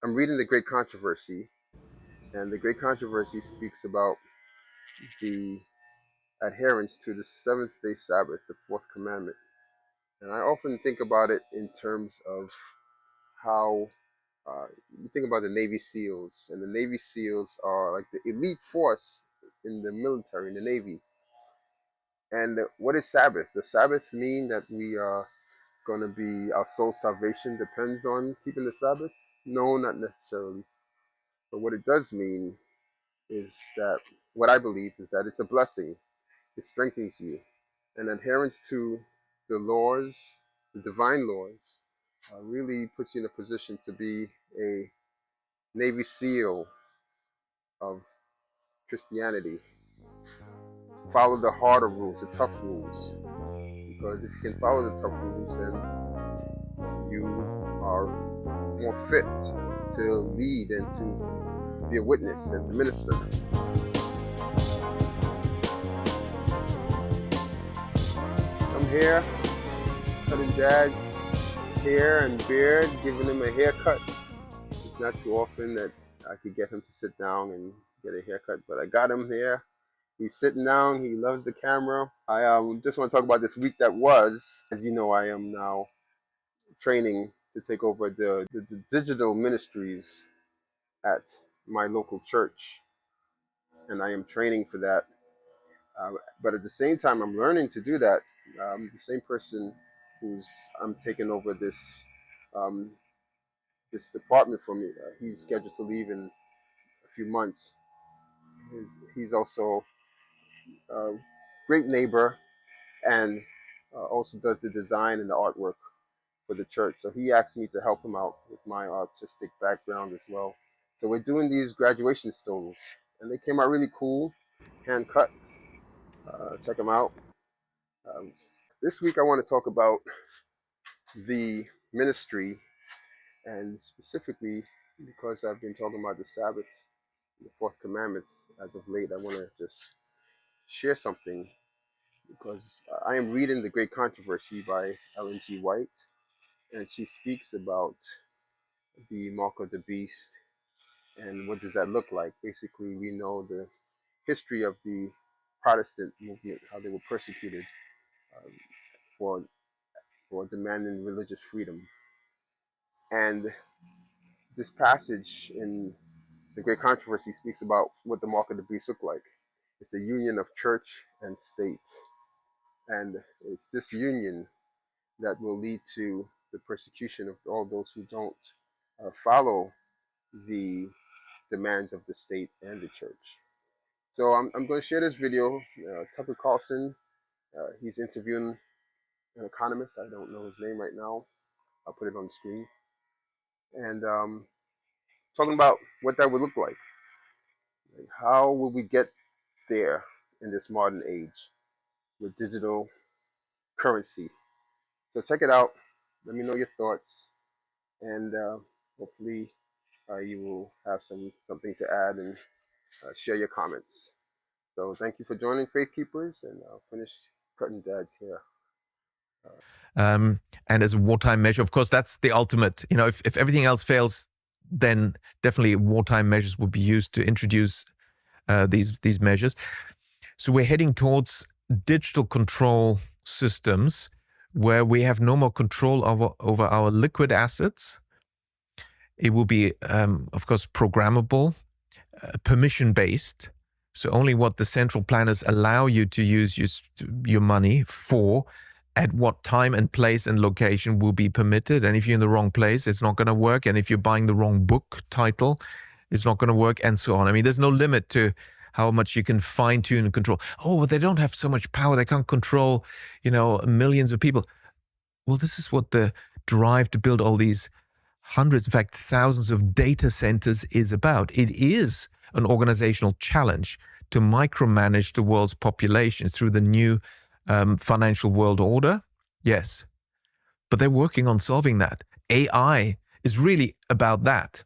I'm reading The Great Controversy, and The Great Controversy speaks about the adherence to the seventh day Sabbath, the fourth commandment. And I often think about it in terms of how you think about the Navy SEALs, and the Navy SEALs are like the elite force in the military, in the Navy. And what is Sabbath? Does Sabbath mean that we are going to be, our soul salvation depends on keeping the Sabbath? No, not necessarily. But what it does mean is that, what I believe is that it's a blessing. It strengthens you. And adherence to the laws, the divine laws, really puts you in a position to be a Navy SEAL of Christianity. Follow the harder rules, the tough rules. Because if you can follow the tough rules, then you are more fit to lead and to be a witness and to minister. I'm here, cutting Dad's hair and beard, giving him a haircut. It's not too often that I could get him to sit down and get a haircut, but I got him here. He's sitting down. He loves the camera. I just want to talk about this week that was. As you know, I am now training to take over the digital ministries at my local church, and I am training for that. But at the same time, I'm learning to do that. The same person I'm taking over um, this department for me. He's scheduled to leave in a few months. He's also a great neighbor, and also does the design and the artwork for the church. So he asked me to help him out with my artistic background as well. So we're doing these graduation stones, and they came out really cool, hand cut. Check them out. Um, this week I want to talk about the ministry, and specifically because I've been talking about the Sabbath, the fourth commandment as of late. I want to just share something because I am reading The Great Controversy by Ellen G. White, and she speaks about the mark of the beast and what does that look like. Basically, we know the history of the Protestant movement, how they were persecuted um, for demanding religious freedom. And this passage in The Great Controversy speaks about what the mark of the beast looked like. It's a union of church and state. And it's this union that will lead to the persecution of all those who don't follow the demands of the state and the church. So I'm going to share this video. Tucker Carlson, he's interviewing an economist. I don't know his name right now. I'll put it on the screen. And talking about what that would look like. Like, how will we get there in this modern age with digital currency? So check it out. Let me know your thoughts. And hopefully you will have something to add and share your comments. So thank you for joining Faith Keepers, and I'll finish cutting Dad's hair. And as a wartime measure, of course, that's the ultimate. You know, if everything else fails, then definitely wartime measures would be used to introduce these measures. So we're heading towards digital control systems where we have no more control over our liquid assets. It will be, of course, programmable, permission-based. So only what the central planners allow you to use your money for, at what time and place and location will be permitted. And if you're in the wrong place, it's not going to work. And if you're buying the wrong book title, it's not going to work, and so on. I mean, there's no limit to how much you can fine-tune and control. Oh, but they don't have so much power. They can't control, millions of people. Well, this is what the drive to build all these hundreds, in fact, thousands of data centers is about. It is an organizational challenge to micromanage the world's population through the new financial world order. Yes, but they're working on solving that. AI is really about that.